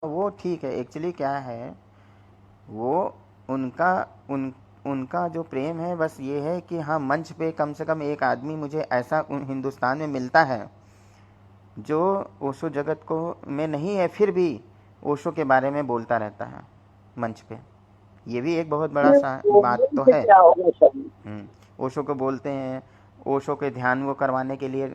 वो ठीक है, एक्चुअली क्या है, वो उनका उनका जो प्रेम है बस ये है कि हाँ, मंच पे कम से कम एक आदमी मुझे ऐसा हिंदुस्तान में मिलता है जो ओशो जगत को में नहीं है, फिर भी ओशो के बारे में बोलता रहता है मंच पे। ये भी एक बहुत बड़ा सा बात तो से है। क्या होगा सब। ओशो को बोलते हैं, ओशो के ध्यान वो करवाने के लिए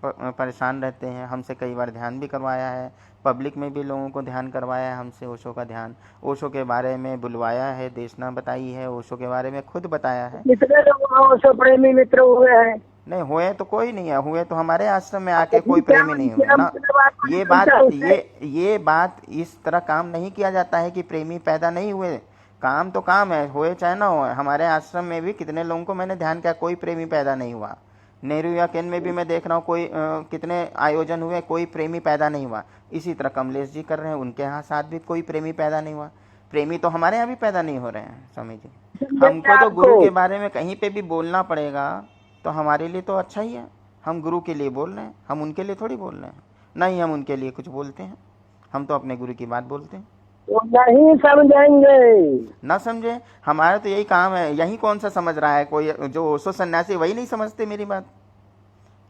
परेशान रहते हैं। हमसे कई बार ध्यान भी करवाया है, पब्लिक में भी लोगों को ध्यान करवाया है हमसे, ओशो का ध्यान। ओशो के बारे में बुलवाया है, देशना बताई है, ओशो के बारे में खुद बताया है। कितने लोग वहाँ से प्रेमी मित्र हुए हैं। नहीं हुए तो कोई नहीं है, हुए तो हमारे आश्रम में आके कोई क्या प्रेमी नहीं हुए क्या ना। मतलब आपको नहीं ये मिलता बात उससे। ये बात इस तरह काम नहीं किया जाता है कि प्रेमी पैदा नहीं हुए। काम तो काम है, हुए चाहे ना हुए। हमारे आश्रम में भी कितने लोगों को मैंने ध्यान किया, कोई प्रेमी पैदा नहीं हुआ। नेहरू या केन में भी मैं देख रहा हूँ, कोई कितने आयोजन हुए, कोई प्रेमी पैदा नहीं हुआ। इसी तरह कमलेश जी कर रहे हैं, उनके यहाँ साथ भी कोई प्रेमी पैदा नहीं हुआ। प्रेमी तो हमारे यहाँ भी पैदा नहीं हो रहे हैं स्वामी जी। मिलेंगे हमको तो आपको। गुरु के बारे में कहीं पे भी बोलना पड़ेगा तो हमारे लिए तो अच्छा ही है। हम गुरु के लिए बोल रहे हैं, हम उनके लिए थोड़ी बोल रहे हैं। नहीं हम उनके लिए कुछ बोलते हैं, हम तो अपने गुरु की बात बोलते हैं। वो नहीं समझेंगे। ना समझे, हमारा तो यही काम है। यही कौन सा समझ रहा है कोई, जो ओशो सन्यासी वही नहीं समझते मेरी बात।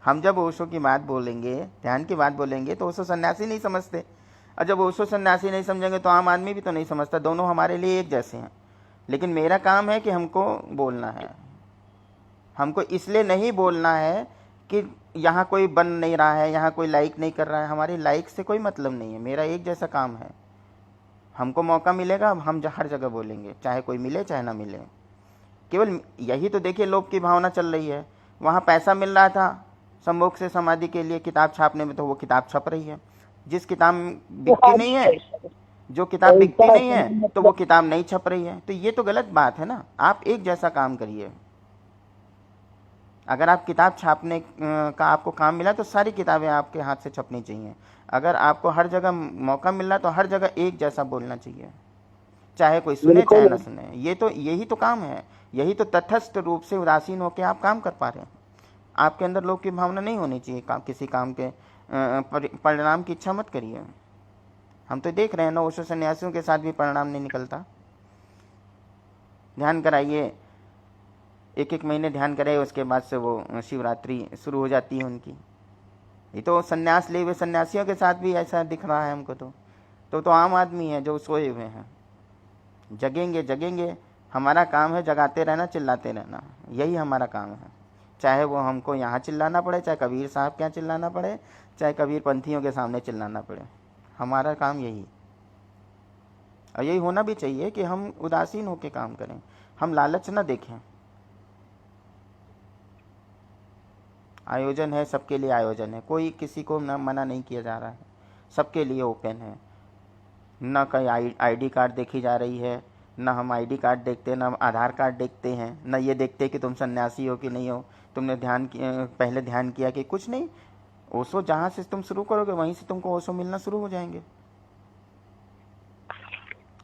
हम जब ओशो की बात बोलेंगे, ध्यान की बात बोलेंगे, तो ओशो सन्यासी नहीं समझते। और जब ओशो सन्यासी नहीं समझेंगे तो आम आदमी भी तो नहीं समझता। दोनों हमारे लिए एक जैसे हैं। लेकिन मेरा काम है कि हमको बोलना है। हमको इसलिए नहीं बोलना है कि यहाँ कोई बन नहीं रहा है, यहाँ कोई लाइक नहीं कर रहा है। हमारी लाइक से कोई मतलब नहीं है, मेरा एक जैसा काम है। हमको मौका मिलेगा, हम हर जगह बोलेंगे, चाहे कोई मिले चाहे ना मिले। केवल यही तो देखिए लोभ की भावना चल रही है। वहाँ पैसा मिल रहा था सम्मोग से समाधि के लिए किताब छापने में, तो वो किताब छप रही है। जिस किताब बिकती नहीं है, जो किताब बिकती नहीं है, तो वो मतलब किताब नहीं छप रही है। तो ये तो गलत बात है ना। आप एक जैसा काम करिए। अगर आप किताब छापने का आपको काम मिला तो सारी किताबें आपके हाथ से छपनी चाहिए। अगर आपको हर जगह मौका मिल रहा तो हर जगह एक जैसा बोलना चाहिए, चाहे कोई सुने चाहे बिल्कुल। ना सुने। ये तो यही तो काम है। यही तो तटस्थ रूप से उदासीन होकर आप काम कर पा रहे हैं। आपके अंदर लोग की भावना नहीं होनी चाहिए। किसी काम के परिणाम की इच्छा मत करिए। हम तो देख रहे हैं ना, ओशो सन्यासियों के साथ भी परिणाम नहीं निकलता। ध्यान कराइए, एक एक महीने ध्यान कराइए, उसके बाद से वो शिवरात्रि शुरू हो जाती है उनकी। ये तो संन्यास लिए हुए सन्यासियों के साथ भी ऐसा दिख रहा है हमको। तो आम आदमी है जो सोए हुए हैं। जगेंगे जगेंगे, हमारा काम है जगाते रहना, चिल्लाते रहना। यही हमारा काम है। चाहे वो हमको यहाँ चिल्लाना पड़े, चाहे कबीर साहब के यहाँ चिल्लाना पड़े, चाहे कबीर पंथियों के सामने चिल्लाना पड़े, हमारा काम यही। और यही होना भी चाहिए कि हम उदासीन होकर काम करें, हम लालच ना देखें। आयोजन है, सबके लिए आयोजन है, कोई किसी को न मना नहीं किया जा रहा है, सबके लिए ओपन है। न कहीं आईडी कार्ड देखी जा रही है, न हम आईडी कार्ड देखते हैं, न हम आधार कार्ड देखते हैं, न ये देखते कि तुम सन्यासी हो कि नहीं हो, तुमने पहले ध्यान किया कि कुछ नहीं। ओशो जहाँ से तुम शुरू करोगे वहीं से तुमको ओशो मिलना शुरू हो जाएंगे।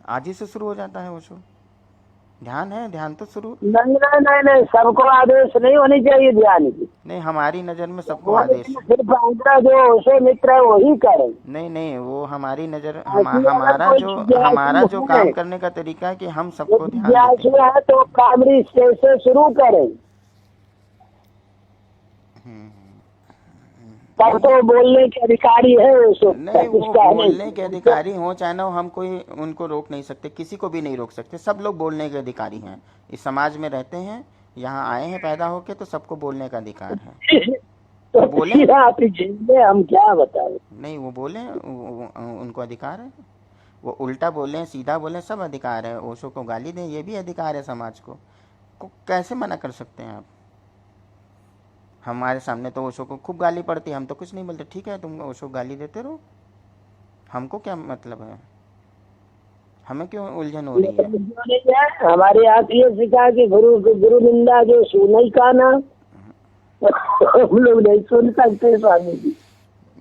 आज ही से शुरू हो जाता है ओशो। ध्यान है, ध्यान तो शुरू। नहीं नहीं नहीं नहीं, सबको आदेश नहीं होनी चाहिए ध्यान की। नहीं, हमारी नज़र में सबको वो आदेश। लेकिन सिर्फ अंदर जो उसे मित्र है वही करे। नहीं नहीं, वो हमारी नज़र ऐसी अगर कोई हमारा जो जिज्ञासु काम है, करने का तरीका है कि हम वो सबको ध्यान देते जिज्ञासु हैं। है तो प्राइमरी स्टेज से शुरू करे। तब नहीं तो बोलने के अधिकारी है उसको नहीं, कुछ वो कहने बोलने के के। अधिकारी हो चाहे ना हो, हम कोई उनको रोक नहीं सकते, किसी को भी नहीं रोक सकते। सब लोग बोलने के अधिकारी हैं, इस समाज में रहते हैं, यहाँ आए हैं पैदा होके, तो सबको बोलने का अधिकार है। तो वो बोले, फिर आप झेले, हम क्या बताएं। नहीं वो बोले, उनको अधिकार है। वो उल्टा बोलें सीधा बोलें, सब अधिकार है। ओशो को गाली दें, ये भी अधिकार है समाज को कैसे मना कर सकते हैं आप। हमारे सामने तो ओशो को खूब गाली पड़ती है, हम तो कुछ नहीं बोलते। ठीक है, तुम ओशो गाली देते रहो, हमको क्या मतलब है, हमें क्यों उलझन हो रही है। मतलब जो नहीं है, हमारे यहाँ तो ये सिखा कि गुरु निंदा जो सुनई का ना, हम लोग नहीं सुन सकते स्वामी जी।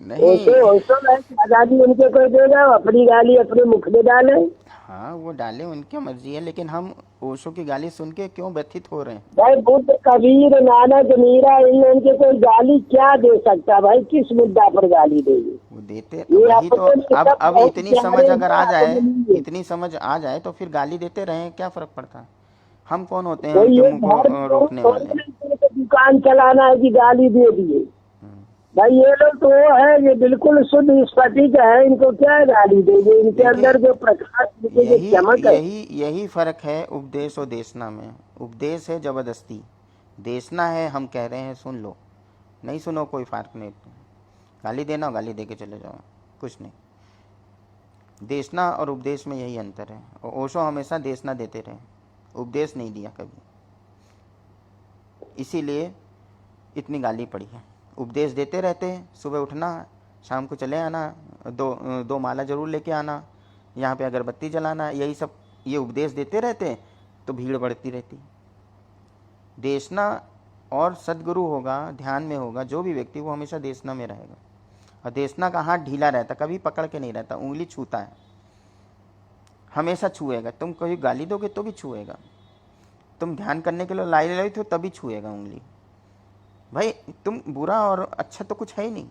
नहीं, ओसो आजादी उनके कोई देगा, अपनी गाली अपने मुख में डाले। हाँ वो डाले, उनकी मर्जी है, लेकिन हम ओशो की गाली सुन के क्यों व्यथित हो रहे हैं। भाई बुद्ध कबीर नानक मीरा इन लोगों के कोई गाली क्या दे सकता, भाई किस मुद्दा पर गाली देगी। वो देते ये वही तो। आपको अब सब अब बहुत इतनी समझ प्यारे अगर हैं, आ आपको जाए, मिलेंगे। इतनी समझ आ जाए तो फिर गाली देते रहे, क्या फर्क पड़ता है? हम कौन होते हैं तो उनके ये मुंह को धर्म को रोकने थोड़ी वाले? नहीं करके दुकान चलाना है कि गाली दे दिए। भाई ये लोग तो वो है, ये बिल्कुल शुद्ध स्फटिक है, इनको क्या गाली देंगे? इनके देखिए, अंदर जो प्रकाश, इनकी जो यही चमक है। यही यही फर्क है उपदेश और देशना में। उपदेश है जबरदस्ती, देशना है हम कह रहे हैं सुन लो, नहीं सुनो कोई फर्क नहीं। गाली देना, गाली दे के चले जाओ, कुछ नहीं। देशना और उपदेश में यही अंतर है। और ओशो हमेशा देशना देते रहे, उपदेश नहीं दिया कभी, इसीलिए इतनी गाली पड़ी है। उपदेश देते रहते हैं, सुबह उठना, शाम को चले आना, दो माला जरूर लेके आना, यहाँ पे अगरबत्ती जलाना, यही सब ये उपदेश देते रहते हैं, तो भीड़ बढ़ती रहती। देशना और सदगुरु होगा, ध्यान में होगा जो भी व्यक्ति, वो हमेशा देशना में रहेगा। और देशना का हाथ ढीला रहता, कभी पकड़ के नहीं रहता, उंगली छूता है, हमेशा छुएगा। तुम कभी गाली दोगे तो भी छुएगा, तुम ध्यान करने के लिए लाई लाई तो तभी छुएगा उंगली। भाई तुम बुरा और अच्छा तो कुछ है ही नहीं।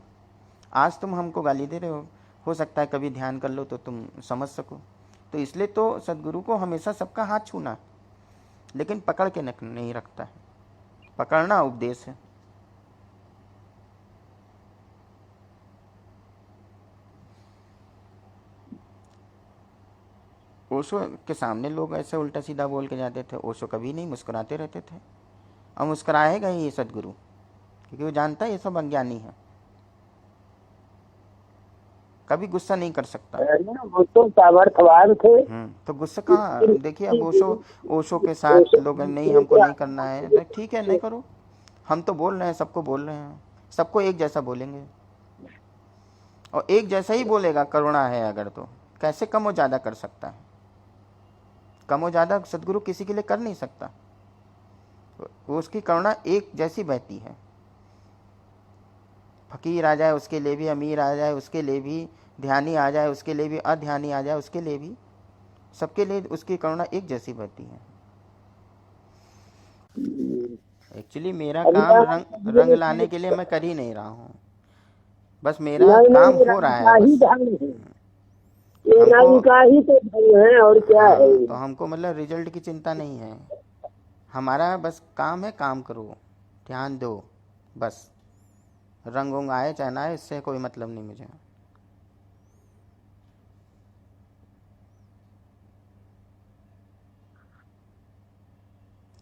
आज तुम हमको गाली दे रहे हो सकता है कभी ध्यान कर लो तो तुम समझ सको। तो इसलिए तो सदगुरु को हमेशा सबका हाथ छूना है, लेकिन पकड़ के नहीं रखता है। पकड़ना उपदेश है। ओशो के सामने लोग ऐसे उल्टा सीधा बोल के जाते थे, ओशो कभी नहीं, मुस्कुराते रहते थे। और मुस्कुराएगा ही ये सदगुरु, क्योंकि वो जानता है ये सब अज्ञानी है, कभी गुस्सा नहीं कर सकता। वो तो सामर्थ्यवान थे। तो गुस्सा कहाँ? देखिए अब ओशो के साथ लोग नहीं, हमको नहीं करना है तो ठीक है, नहीं करो। हम तो बोल रहे हैं, सबको बोल रहे हैं, सबको एक जैसा बोलेंगे। और एक जैसा ही बोलेगा, करुणा है अगर, तो कैसे कम और ज़्यादा कर सकता है? कम और ज़्यादा सदगुरु किसी के लिए कर नहीं सकता, वो उसकी करुणा एक जैसी बहती है। फकीर आ जाए उसके लिए भी, अमीर आ जाए उसके लिए भी, ध्यानी आ जाए उसके लिए भी, अध्यानी आ जाए उसके लिए भी, सबके लिए उसकी करुणा एक जैसी बहती है। एक्चुअली मेरा काम रंग लाने के लिए मैं कर ही नहीं रहा हूँ, बस मेरा नहीं काम नहीं, हो रंग रहा है का ही बस। ढंग है, ये हमको, रंग का ही तो ढंग है, और क्या है? हाँ, तो हमको मतलब रिजल्ट की चिंता नहीं है। हमारा बस काम है, काम करो, ध्यान दो, बस। रंग वंग आए चाहे ना आए, इससे कोई मतलब नहीं मुझे।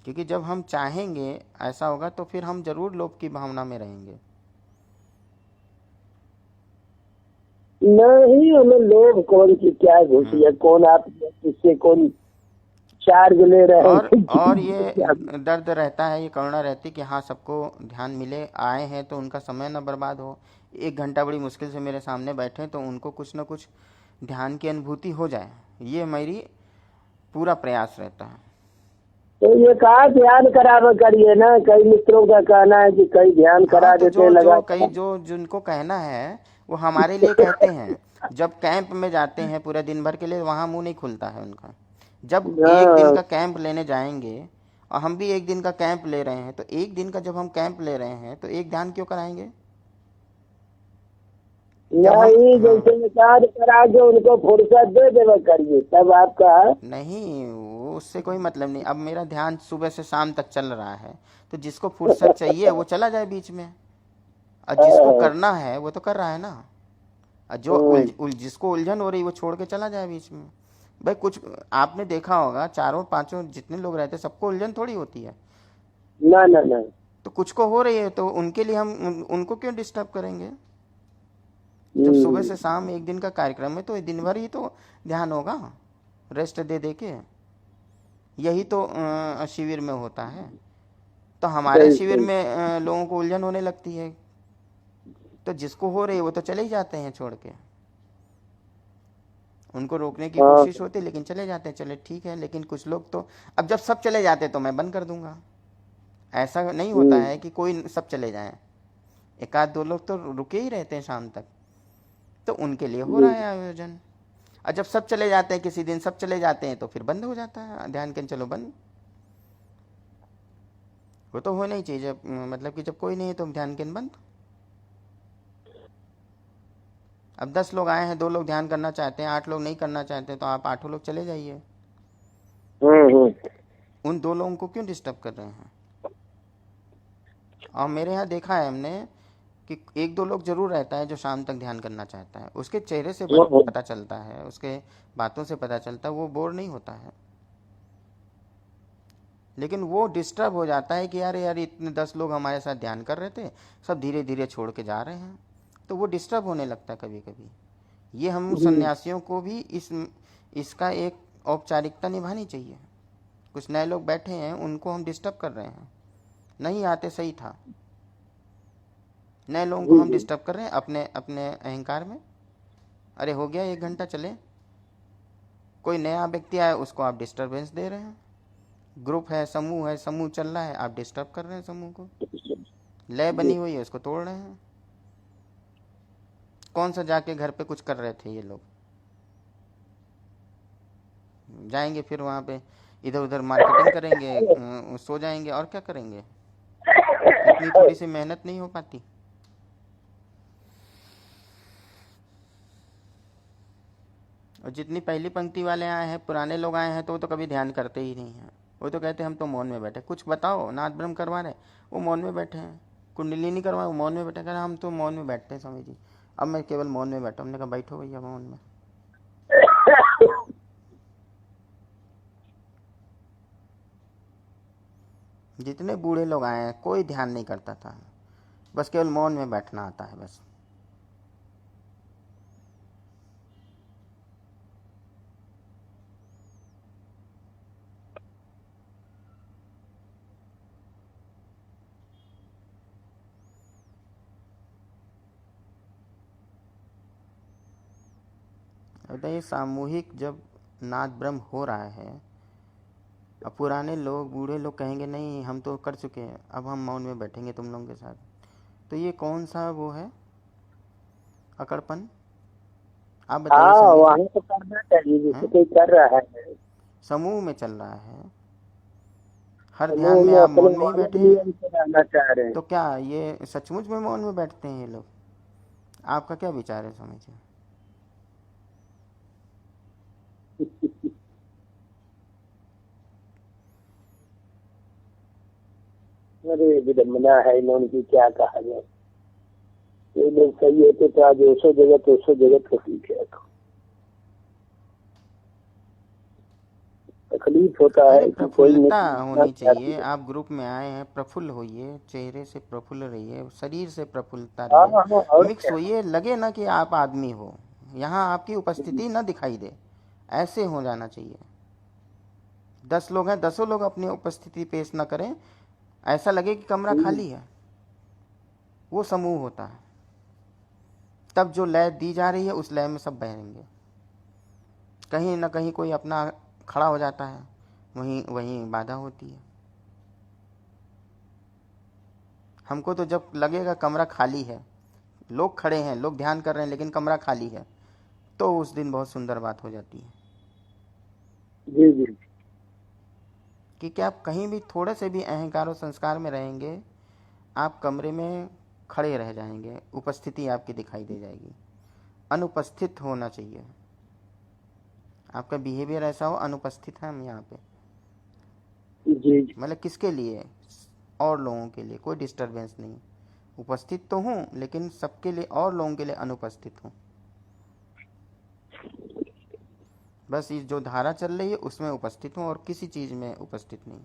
क्योंकि जब हम चाहेंगे ऐसा होगा तो फिर हम जरूर लोभ की भावना में रहेंगे। नहीं, हमें लोग कौन की क्या घुसी है, कौन आप किससे कौन चार्ज ले रहे और हैं? ये दर्द रहता है, ये करुणा रहती कि हाँ सबको ध्यान मिले, आए हैं तो उनका समय ना बर्बाद हो। 1 घंटा बड़ी मुश्किल से मेरे सामने बैठे तो उनको कुछ ना कुछ ध्यान की अनुभूति हो जाए, ये मेरी पूरा प्रयास रहता है। तो ये कहा ध्यान करा करिए ना, कई मित्रों का कहना है कि कई ध्यान हाँ, करा तो देते लगा। जो जिनको कहना है वो हमारे लिए कहते हैं। जब कैंप में जाते हैं पूरे दिन भर के लिए, वहाँ मुंह नहीं खुलता है उनका। जब एक दिन हाँ, का कैंप लेने जाएंगे, और हम भी एक दिन का कैंप ले रहे हैं, तो एक दिन का जब हम कैंप ले रहे हैं तो एक ध्यान क्यों कराएंगे? जब हम, नहीं, हाँ, जैसे निकाल करा के उनको फुर्सत दे देवा करिए, तब आपका। नहीं, वो उससे कोई मतलब नहीं। अब मेरा ध्यान सुबह से शाम तक चल रहा है, तो जिसको फुर्सत चाहिए वो चला जाए बीच में, और जिसको करना है वो तो कर रहा है ना। और जो जिसको उलझन हो रही वो छोड़ के चला जाए बीच में। भाई कुछ आपने देखा होगा, चारों पांचों जितने लोग रहते हैं सबको उलझन थोड़ी होती है। ना ना ना, तो कुछ को हो रही है तो उनके लिए हम उनको क्यों डिस्टर्ब करेंगे? जब सुबह से शाम एक दिन का कार्यक्रम है तो दिन भर ही तो ध्यान होगा, रेस्ट दे दे के। यही तो शिविर में होता है। तो हमारे शिविर बिल्कुल। में लोगों को उलझन होने लगती है, तो जिसको हो रही है वो तो चले ही जाते हैं छोड़ के। उनको रोकने की हाँ। कोशिश होती है लेकिन चले जाते हैं, चले ठीक है। लेकिन कुछ लोग तो, अब जब सब चले जाते तो मैं बंद कर दूंगा। ऐसा नहीं होता है कि कोई सब चले जाएं, एक आध दो लोग तो रुके ही रहते हैं शाम तक, तो उनके लिए हो रहा है आयोजन। और जब सब चले जाते हैं, किसी दिन सब चले जाते हैं, तो फिर बंद हो जाता है ध्यान के, चलो बंद। वो तो होना ही चाहिए, मतलब कि जब कोई नहीं है तो ध्यान केंद्र बंद। अब 10 लोग आए हैं, 2 लोग ध्यान करना चाहते हैं, 8 लोग नहीं करना चाहते, तो आप 8 लोग चले जाइए। उन 2 लोगों को क्यों डिस्टर्ब कर रहे हैं? और मेरे यहाँ देखा है हमने कि 1-2 लोग जरूर रहता है जो शाम तक ध्यान करना चाहता है, उसके चेहरे से पता चलता है, उसके बातों से पता चलता है, वो बोर नहीं होता है। लेकिन वो डिस्टर्ब हो जाता है कि यार यार इतने 10 लोग हमारे साथ ध्यान कर रहे थे, सब धीरे धीरे छोड़ के जा रहे हैं, तो वो डिस्टर्ब होने लगता है कभी कभी। ये हम सन्यासियों को भी इसका एक औपचारिकता निभानी चाहिए। कुछ नए लोग बैठे हैं, उनको हम डिस्टर्ब कर रहे हैं, नहीं आते सही था, नए लोगों को हम डिस्टर्ब कर रहे हैं अपने अपने अहंकार में। अरे हो गया 1 घंटा, चले, कोई नया व्यक्ति आया उसको आप डिस्टर्बेंस दे रहे हैं। ग्रुप है, समूह चल रहा है, आप डिस्टर्ब कर रहे हैं समूह को। लय बनी हुई है, उसको तोड़ रहे हैं। कौन सा जाके घर पे कुछ कर रहे थे ये लोग? जाएंगे फिर वहाँ पे इधर उधर मार्केटिंग करेंगे, सो जाएंगे, और क्या करेंगे? इतनी थोड़ी सी मेहनत नहीं हो पाती? और जितनी पहली पंक्ति वाले आए हैं, पुराने लोग आए हैं, तो वो तो कभी ध्यान करते ही नहीं हैं। वो तो कहते हैं हम तो मौन में बैठे, कुछ बताओ, नाद ब्रह्म करवा रहे, वो मौन में बैठे हैं। कुंडली नहीं करवाए, वो मौन में बैठे, कह रहे हम तो मौन में बैठते हैं स्वामी जी, अब मैं केवल मौन में बैठा। हमने कहा बैठो भैया मौन में। जितने बूढ़े लोग आए हैं, कोई ध्यान नहीं करता था, बस केवल मौन में बैठना आता है बस। बताइए, सामूहिक जब नाद ब्रह्म हो रहा है, अब पुराने लोग, बूढ़े लोग कहेंगे नहीं हम तो कर चुके हैं, अब हम मौन में बैठेंगे तुम लोगों के साथ, तो ये कौन सा वो है अकड़पन? आप बताइए स्वामी जी। वहाँ तो करना चाहिए जैसे कोई कर रहा है। समूह में चल रहा है, हर ध्यान समूह में में आप अपने मौन में ही मानव बैठे हैं, नियम से रहना चाह रहे हैं। तो क्या ये सचमुच में मौन में बैठते हैं ये लोग? आपका क्या विचार है स्वामी जी? अरे विडम्बना है इन्होंने की, क्या कहा जाए। ये लोग सही होते तो आज 200 जगत 200 जगत को सीखे। तकलीफ होता है अरे कि कोई प्रफुल्लता नहीं होनी चाहिए। आप ग्रुप में आए हैं, प्रफुल्ल होइए, चेहरे से प्रफुल्ल रहिए, शरीर से प्रफुल्लता हाँ रहिए, हाँ और मिक्स क्या। होइए, लगे ना कि आप आदमी हो, यहाँ आपकी उपस्थिति ना दिखाई दे, ऐसे हो जाना चाहिए। 10 लोग हैं, 10 लोग अपनी उपस्थिति पेश ना करें, ऐसा लगे कि कमरा खाली है, वो समूह होता है। तब जो लय दी जा रही है उस लय में सब बहेंगे। कहीं ना कहीं कोई अपना खड़ा हो जाता है, वहीं वहीं बाधा होती है। हमको तो जब लगेगा कमरा खाली है, लोग खड़े हैं, लोग ध्यान कर रहे हैं, लेकिन कमरा खाली है, तो उस दिन बहुत सुंदर बात हो जाती है। जी जी। क्योंकि आप कहीं भी थोड़े से भी अहंकार और संस्कार में रहेंगे, आप कमरे में खड़े रह जाएंगे, उपस्थिति आपकी दिखाई दे जाएगी। अनुपस्थित होना चाहिए, आपका बिहेवियर ऐसा हो, अनुपस्थित है हम यहाँ पे, जी जी। मतलब किसके लिए? और लोगों के लिए, कोई डिस्टरबेंस नहीं। उपस्थित तो हूँ, लेकिन सबके लिए, और लोगों के लिए अनुपस्थित हूँ। बस इस जो धारा चल रही है उसमें उपस्थित हूँ, और किसी चीज़ में उपस्थित नहीं।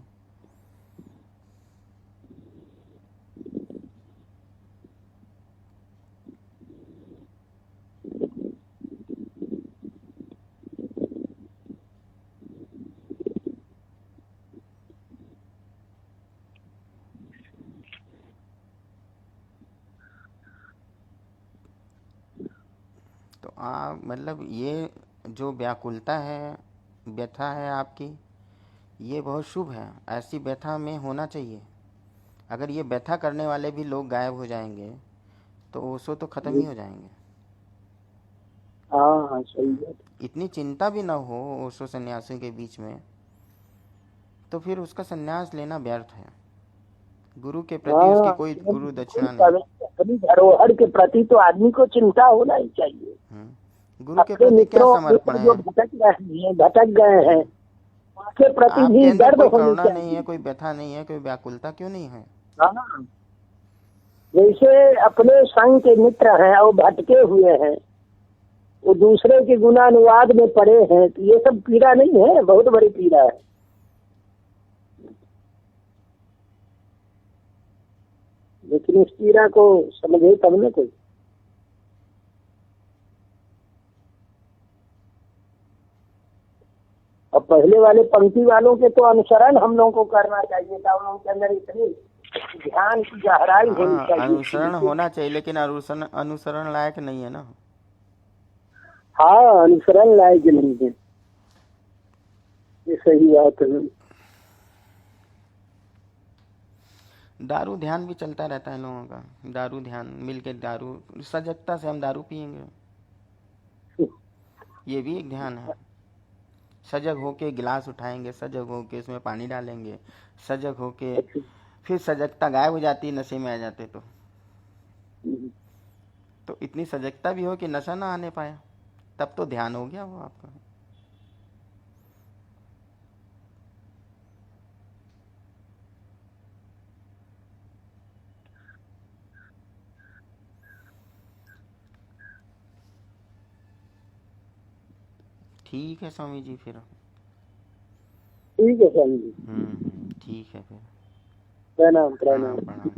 तो आप मतलब ये जो व्याकुलता है, व्यथा है आपकी, ये बहुत शुभ है, ऐसी व्यथा में होना चाहिए। अगर ये व्यथा करने वाले भी लोग गायब हो जाएंगे तो ओशो तो ख़त्म ही हो जाएंगे। हाँ हाँ सही है। इतनी चिंता भी ना हो ओशो सन्यासियों के बीच में, तो फिर उसका सन्यास लेना व्यर्थ है। गुरु के प्रति उसकी हाँ कोई गुरु कोई दक्षिणा नहीं। अपनी धरोहर के प्रति तो आदमी को चिंता होना ही चाहिए। गुरु के अपने प्रति क्या मित्रों समर्पण जो है? भटक गए हैं उनके प्रति आपके भी अंदर दर्द कोई होनी करुणा नहीं चाहिए। है, कोई व्यथा नहीं है, कोई व्याकुलता क्यों नहीं है? हाँ, जैसे अपने संग के मित्र हैं और भटके हुए हैं, वो दूसरे के गुणानुवाद में पड़े हैं, तो ये सब पीड़ा नहीं है? बहुत बड़ी पीड़ा है। लेकिन इस पीड़ा को समझे तब न कोई। और पहले वाले पंक्ति वालों के तो अनुसरण हम लोगों को करना चाहिए था। उन लोगों के अंदर इतनी ध्यान की गहराई होनी हाँ, चाहिए। अनुसरण होना चाहिए, लेकिन अनुसरण लायक नहीं है ना। हाँ, अनुसरण लायक नहीं है, ये सही बात है। दारू ध्यान भी चलता रहता है लोगों का, दारू ध्यान मिलके, दारू सजगता से हम दारू पिएंगे, ये भी एक ध्यान है। सजग होके गिलास उठाएंगे, सजग होके इसमें पानी डालेंगे, सजग होके फिर सजगता गायब हो जाती है, नशे में आ जाते तो इतनी सजगता भी हो कि नशा ना आने पाए, तब तो ध्यान हो गया वो आपका। ठीक है स्वामी जी, फिर ठीक है स्वामी जी, ठीक है फिर। प्रणाम प्रणाम प्रणाम। प्रणाम।